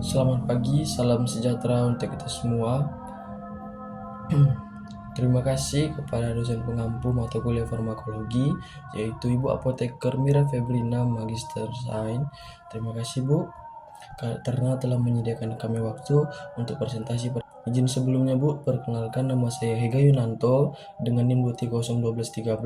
Selamat pagi, salam sejahtera untuk kita semua. Terima kasih kepada dosen pengampu mata kuliah farmakologi, yaitu Ibu Apoteker Mira Febrina, Magister Sains. Terima kasih Bu, karena telah menyediakan kami waktu untuk presentasi. Izin sebelumnya Bu, perkenalkan nama saya Hega Yunanto dengan NIM 2301213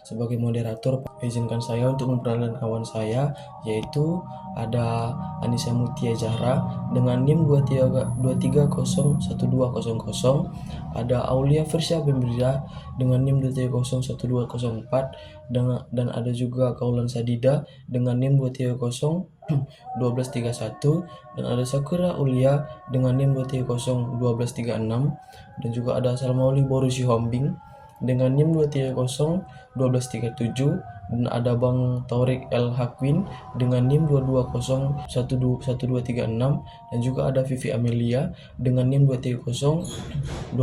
sebagai moderator. Izinkan saya untuk memperkenalkan kawan saya, yaitu ada Anissa Mutia Zahra dengan NIM 2301200, ada Aulia Firsa Bemrida dengan NIM 2301204, dan ada juga Kaulan Sadida dengan NIM 2301231, dan ada Sakura Ulia dengan NIM 2301236, dan juga ada Salmauli Borusi Hombing dengan NIM 2301237, dan ada Bang Taurik El Hakwin dengan NIM 2201236, dan juga ada Vivi Amelia dengan NIM 2301242.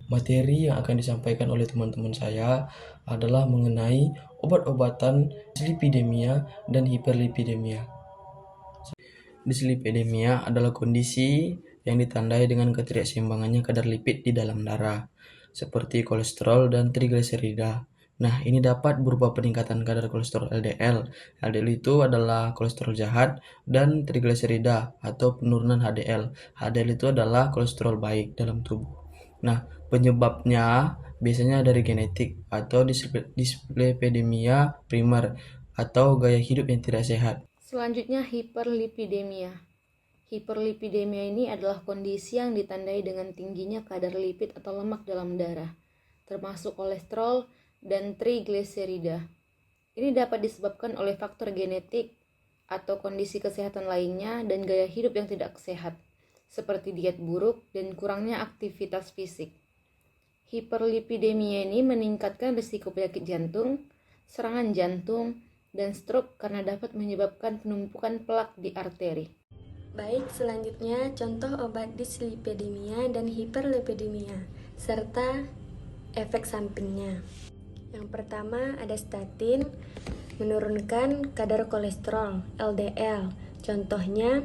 Materi yang akan disampaikan oleh teman-teman saya adalah mengenai obat-obatan dislipidemia dan hiperlipidemia. Dislipidemia adalah kondisi yang ditandai dengan ketidakseimbangannya kadar lipid di dalam darah, seperti kolesterol dan trigliserida. Nah, ini dapat berupa peningkatan kadar kolesterol LDL. LDL itu adalah kolesterol jahat, dan trigliserida atau penurunan HDL. HDL itu adalah kolesterol baik dalam tubuh. Nah, penyebabnya biasanya dari genetik atau dislipidemia primer atau gaya hidup yang tidak sehat. Selanjutnya, hiperlipidemia. Hiperlipidemia ini adalah kondisi yang ditandai dengan tingginya kadar lipid atau lemak dalam darah, termasuk kolesterol dan trigliserida. Ini dapat disebabkan oleh faktor genetik atau kondisi kesehatan lainnya dan gaya hidup yang tidak sehat, seperti diet buruk dan kurangnya aktivitas fisik. Hiperlipidemia ini meningkatkan risiko penyakit jantung, serangan jantung, dan stroke karena dapat menyebabkan penumpukan plak di arteri. Baik, selanjutnya contoh obat dislipidemia dan hiperlipidemia serta efek sampingnya. Yang pertama ada statin, menurunkan kadar kolesterol LDL. Contohnya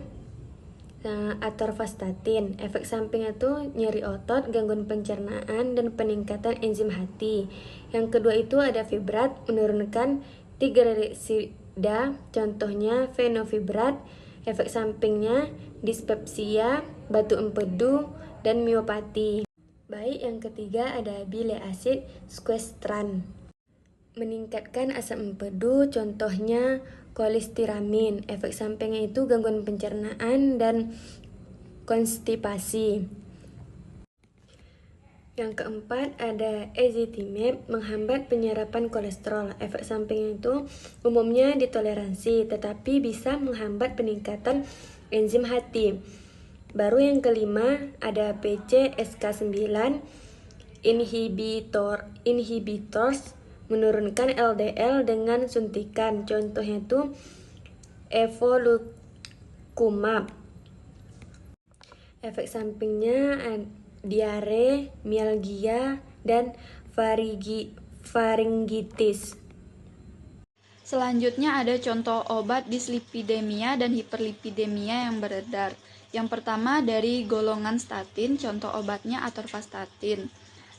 atorvastatin. Efek sampingnya itu nyeri otot, gangguan pencernaan, dan peningkatan enzim hati. Yang kedua itu ada fibrat, menurunkan trigliserida. Contohnya fenofibrat. Efek sampingnya dispepsia, batu empedu, dan miopati. Baik, yang ketiga ada bile acid sequestran, meningkatkan asam empedu. Contohnya kolestiramin. Efek sampingnya itu gangguan pencernaan dan konstipasi. Yang keempat ada ezetimibe, menghambat penyerapan kolesterol. Efek sampingnya itu umumnya ditoleransi, tetapi bisa menghambat peningkatan enzim hati. Baru yang kelima ada PCSK9 inhibitors, menurunkan LDL dengan suntikan. Contohnya itu evolucumab. Efek sampingnya diare, mialgia, dan faringitis. Selanjutnya ada contoh obat dislipidemia dan hiperlipidemia yang beredar. Yang pertama dari golongan statin, contoh obatnya atorvastatin.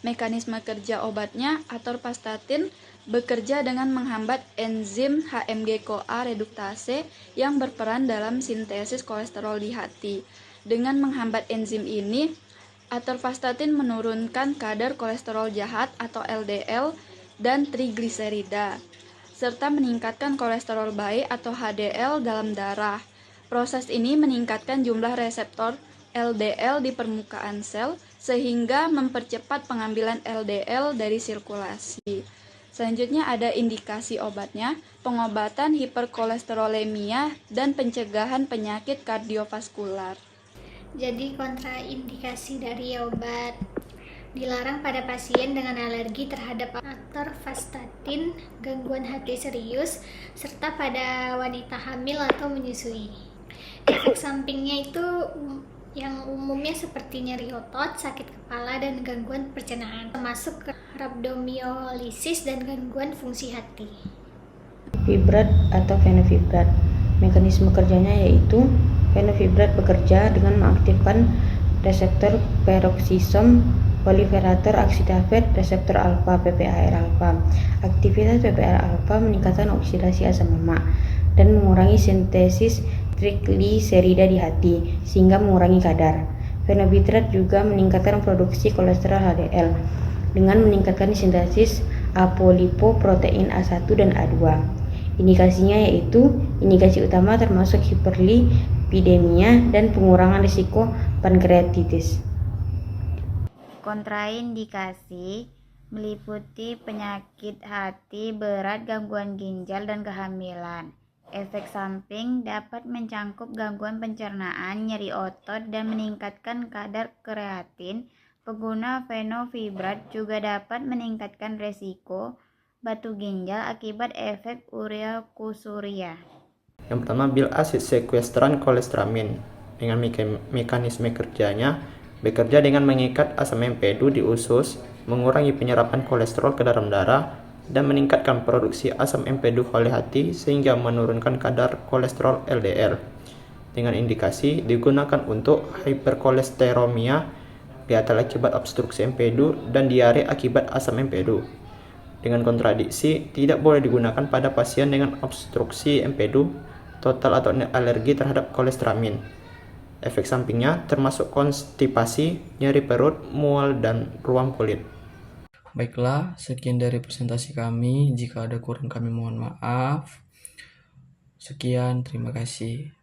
Mekanisme kerja obatnya, atorvastatin bekerja dengan menghambat enzim HMG-CoA reduktase yang berperan dalam sintesis kolesterol di hati. Dengan menghambat enzim ini, atorvastatin menurunkan kadar kolesterol jahat atau LDL dan trigliserida, serta meningkatkan kolesterol baik atau HDL dalam darah. Proses ini meningkatkan jumlah reseptor LDL di permukaan sel sehingga mempercepat pengambilan LDL dari sirkulasi. Selanjutnya ada indikasi obatnya, pengobatan hiperkolesterolemia dan pencegahan penyakit kardiovaskular. Jadi kontraindikasi dari obat: dilarang pada pasien dengan alergi terhadap atorvastatin, gangguan hati serius, serta pada wanita hamil atau menyusui. Efek sampingnya itu yang umumnya seperti nyeri otot, sakit kepala, dan gangguan pencernaan, termasuk rhabdomyolysis dan gangguan fungsi hati. Fibrat atau fenofibrat. Mekanisme kerjanya yaitu fibrat bekerja dengan mengaktifkan reseptor peroksisom proliferator oxidase reseptor alfa (PPAR alfa). Aktivitas PPAR alfa meningkatkan oksidasi asam lemak dan mengurangi sintesis trigliserida di hati, sehingga mengurangi kadar. Fenobitrat juga meningkatkan produksi kolesterol HDL dengan meningkatkan sintesis apolipoprotein A1 dan A2. Indikasinya yaitu indikasi utama termasuk hiperlipidemia dan pengurangan risiko pankreatitis. Kontraindikasi meliputi penyakit hati berat, gangguan ginjal, dan kehamilan. Efek samping dapat mencangkup gangguan pencernaan, nyeri otot, dan meningkatkan kadar kreatin. Pengguna fenofibrat juga dapat meningkatkan resiko batu ginjal akibat efek urea kusuria. Yang pertama, bile acid sequestran kolesteramin. Dengan mekanisme kerjanya, bekerja dengan mengikat asam empedu di usus, mengurangi penyerapan kolesterol ke dalam darah, dan meningkatkan produksi asam empedu oleh hati sehingga menurunkan kadar kolesterol LDL. Dengan indikasi digunakan untuk hiperkolesteremia, gatal akibat obstruksi empedu, dan diare akibat asam empedu. Dengan kontradiksi, tidak boleh digunakan pada pasien dengan obstruksi empedu total atau alergi terhadap kolesteramin. Efek sampingnya termasuk konstipasi, nyeri perut, mual, dan ruam kulit. Baiklah, sekian dari presentasi kami. Jika ada kurang kami mohon maaf. Sekian, terima kasih.